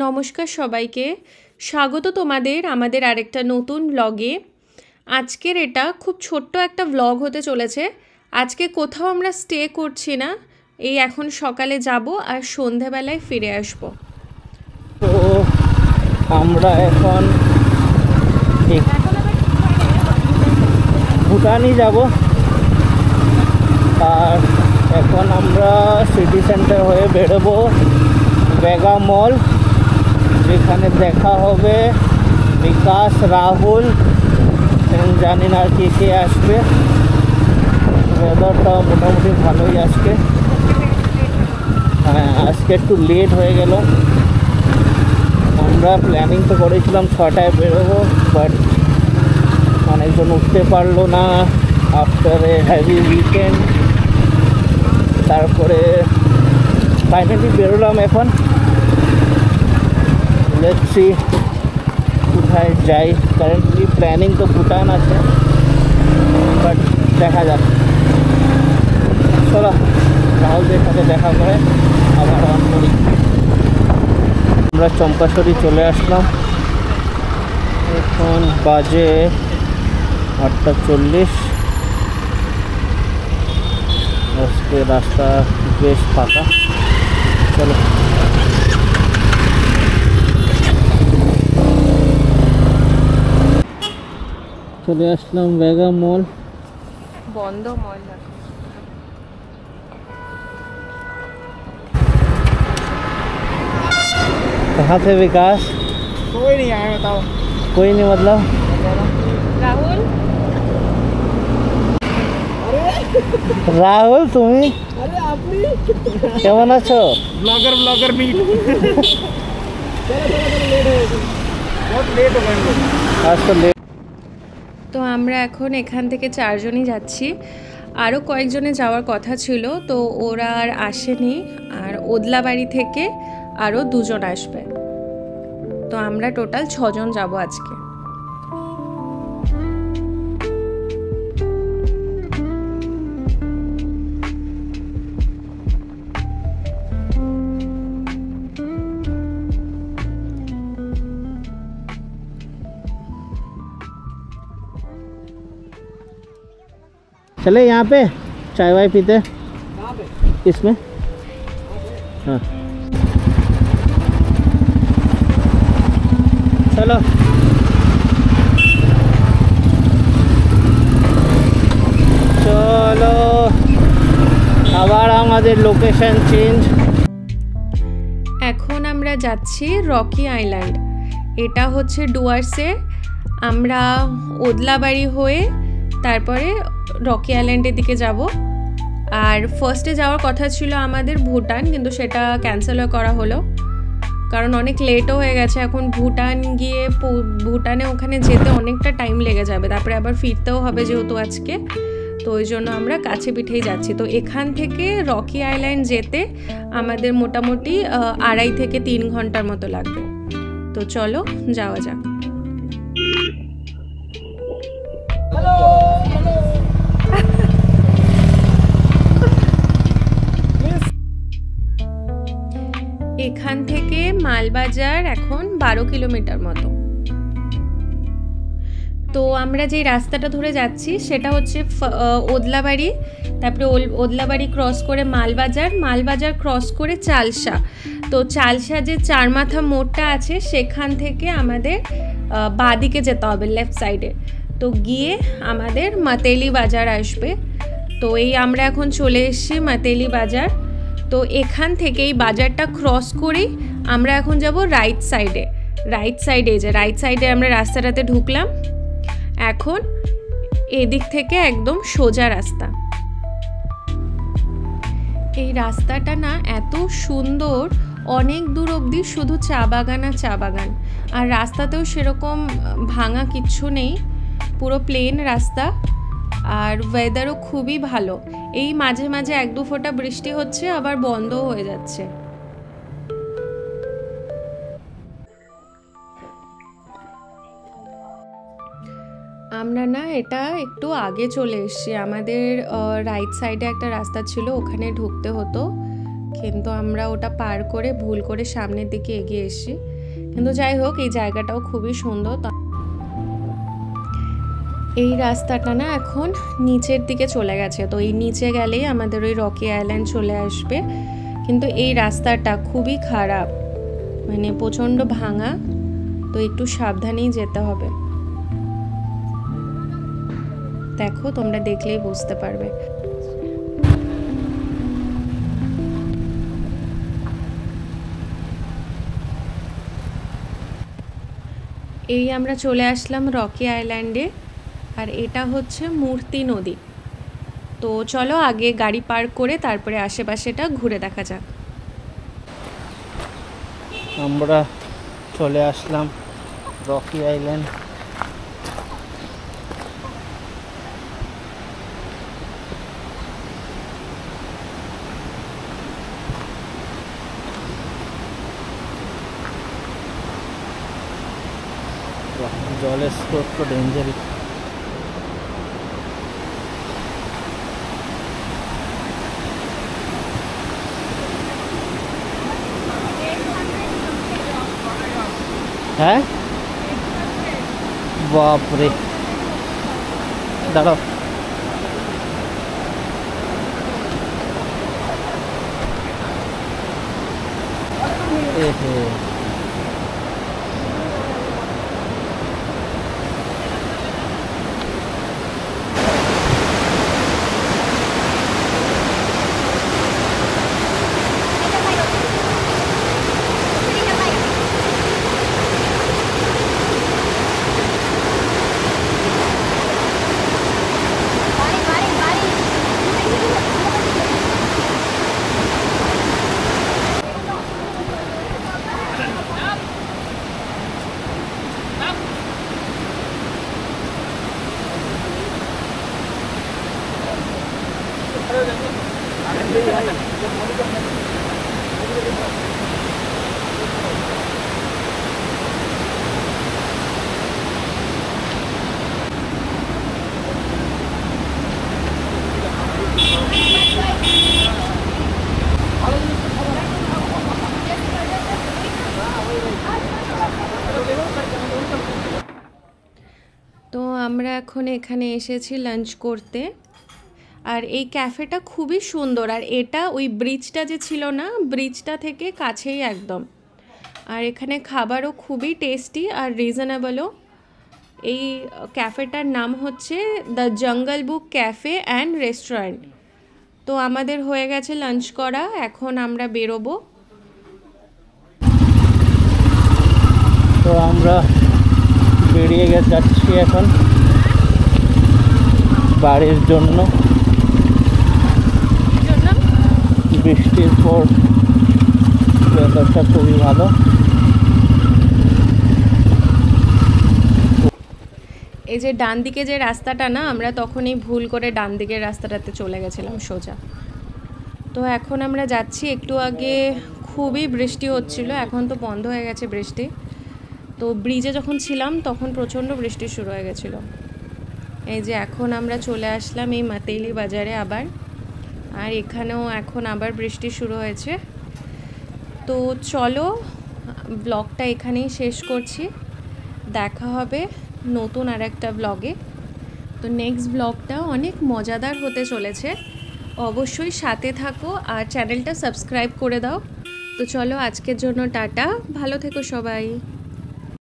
নমস্কার সবাইকে, স্বাগত তোমাদের আমাদের আরেকটা নতুন ব্লগে। আজকের এটা খুব ছোট্ট একটা ব্লগ হতে চলেছে। আজকে কোথাও আমরা স্টে করছি না, এই এখন সকালে যাব আর সন্ধেবেলায় ফিরে আসব। তো আমরা এখন ভুটানই যাব, আর এখন আমরা সিটি সেন্টার হয়ে বেরোবো বেগা মল, যেখানে দেখা হবে বিকাশ, রাহুল, জানি না আর কে আসবে। ওয়েদারটা মোটামুটি ভালোই আজকে। হ্যাঁ, আজকে একটু লেট হয়ে গেল। আমরা প্ল্যানিং তো করেছিলাম 6টায় বেরোবো, বাট অনেকজন উঠতে পারলো না আফটার এ হেভি উইকেন্ড। তারপরে ফাইনালি বেরোলাম। এখন দেখছি কোথায় যাই। কারেন্টলি প্ল্যানিং তো ভুটান আছে, বাট দেখা যাক। চলো রাহুলদের সাথে দেখা করে আবার অন করি। আমরা চম্পাশরি চলে আসলাম, এখন বাজে 8:40। আজকে রাস্তা বেশ ফাঁকা। চলো চলে আসলাম বেগা মল। বন্ধ মল। कहाँ से विकास? कोई नहीं आया, बताओ। कोई नहीं मतलब রাহুল, রাহুল তুমি अरे आपने কেমন আছো? Blogger meet. चलो लेट हो गए, बहुत लेट हो गए हम लोग। আজ তো লেট। তো আমরা এখন এখান থেকে 4 জনই যাচ্ছি। আরও কয়েকজনে যাওয়ার কথা ছিল, তো ওরা আর আসেনি। আর ওদলাবাড়ি থেকে আরও 2 জন আসবে, তো আমরা টোটাল 6 জন যাব আজকে। चले यहाँ पे चाय वाय पीते कहाँ पे? इसमें। हाँ चलो চলো আবার আমাদের লোকেশন চেঞ্জ। এখন আমরা যাচ্ছি রকি আইল্যান্ড। এটা হচ্ছে ডুয়ার্সে। আমরা ওদলাবাড়ি হয়ে তারপরে রকি আইল্যান্ডের দিকে যাব। আর ফার্স্টে যাওয়ার কথা ছিল আমাদের ভুটান, কিন্তু সেটা ক্যান্সেল করা হলো কারণ অনেক লেটও হয়ে গেছে। এখন ভুটান গিয়ে ভুটানে ওখানে যেতে অনেকটা টাইম লেগে যাবে, তারপরে আবার ফিরতেও হবে যেহেতু আজকে। তো ওই জন্য আমরা কাছে পিঠেই যাচ্ছি। তো এখান থেকে রকি আইল্যান্ড যেতে আমাদের মোটামুটি 2.5 থেকে 3 ঘন্টার মতো লাগবে। তো চলো যাওয়া যাক। এখান থেকে মালবাজার এখন 12 কিলোমিটার মতো। তো আমরা যেই রাস্তাটা ধরে যাচ্ছি সেটা হচ্ছে ওদলাবাড়ি, তারপরে ওদলাবাড়ি ক্রস করে মালবাজার ক্রস করে চালসা। তো চালসা যে চারমাথা মোড়টা আছে সেখান থেকে আমাদের বাঁদিকে যেতে হবে, লেফট সাইডে। তো গিয়ে আমাদের মাতেলি বাজার আসবে। তো এই আমরা এখন চলে এসেছি মাতেলি বাজার। তো এখান থেকে এই বাজারটা ক্রস করেই আমরা এখন যাব রাইট সাইডে। রাইট সাইডে আমরা রাস্তাটাতে ঢুকলাম। এখন এদিক থেকে একদম সোজা রাস্তা। এই রাস্তাটা না এত সুন্দর, অনেক দূর অবধি শুধু চা বাগান আর চা বাগান। আর রাস্তাতেও সেরকম ভাঙা কিচ্ছু নেই, পুরো প্লেন রাস্তা। আর ওয়েদারও খুবই ভালো। এই মাঝে মাঝে 1-2 ফোঁটা বৃষ্টি হচ্ছে, আবার বন্ধও হয়ে যাচ্ছে। আমরা না এটা একটু আগে চলে এসেছি। আমাদের রাইট সাইডে একটা রাস্তা ছিল, ওখানে ঢুকতে হতো, কিন্তু আমরা ওটা পার করে ভুল করে সামনের দিকে এগিয়ে এসেছি। কিন্তু যাই হোক, এই জায়গাটাও খুবই সুন্দর। এই রাস্তাটা না এখন নিচের দিকে চলে গেছে, তো এই নিচে গেলেই আমাদের ওই রকি আইল্যান্ড চলে আসবে। কিন্তু এই রাস্তাটা খুবই খারাপ, মানে প্রচণ্ড ভাঙা, তো একটু সাবধানেই যেতে হবে। দেখো, তোমরা দেখলেই বুঝতে পারবে। এই আমরা চলে আসলাম রকি আইল্যান্ডে, আর এটা হচ্ছে মূর্তি নদী। তো চলো আগে গাড়ি পার্ক করে তারপরে আশেপাশেটা ঘুরে দেখা যাক। আমরা চলে আসলাম রকি আইল্যান্ড। জলের স্রোত তো ডেঞ্জারি। হ্যাঁ, বাপরে, দাঁড়াও। তো আমরা এখন এখানে এসেছি লাঞ্চ করতে, আর এই ক্যাফেটা খুবই সুন্দর। আর এটা ওই ব্রিজটা যে ছিল না, ব্রিজটা থেকে কাছেই একদম। আর এখানে খাবারও খুবই টেস্টি আর রিজনেবলও। এই ক্যাফেটার নাম হচ্ছে the jungle book cafe and restaurant. তো আমাদের হয়ে গেছে লাঞ্চ করা, এখন আমরা বেরোবো। তো আমরা বেরিয়ে যাচ্ছি এখন বাড়ির জন্য। বৃষ্টির পর ওয়েদারটা খুবই ভালো। এই যে ডান দিকে যে রাস্তাটা না, আমরা তখনই ভুল করে ডান দিকের রাস্তাটাতে চলে গেছিলাম সোজা। তো এখন আমরা যাচ্ছি। একটু আগে খুবই বৃষ্টি হচ্ছিল, এখন তো বন্ধ হয়ে গেছে বৃষ্টি। তো ব্রিজে যখন ছিলাম তখন প্রচণ্ড বৃষ্টি শুরু হয়ে গেছিলো। এই যে এখন আমরা চলে আসলাম এই মাতেইলি বাজারে আবার, আর এখানেও এখন আবার বৃষ্টি শুরু হয়েছে। তো চলো ব্লগটা এখানেই শেষ করছি, দেখা হবে নতুন আর একটা ব্লগে। তো নেক্সট ব্লগটা অনেক মজাদার হতে চলেছে, অবশ্যই সাথে থাকো আর চ্যানেলটা সাবস্ক্রাইব করে দাও। তো চলো আজকের জন্য টাটা, ভালো থেকো সবাই।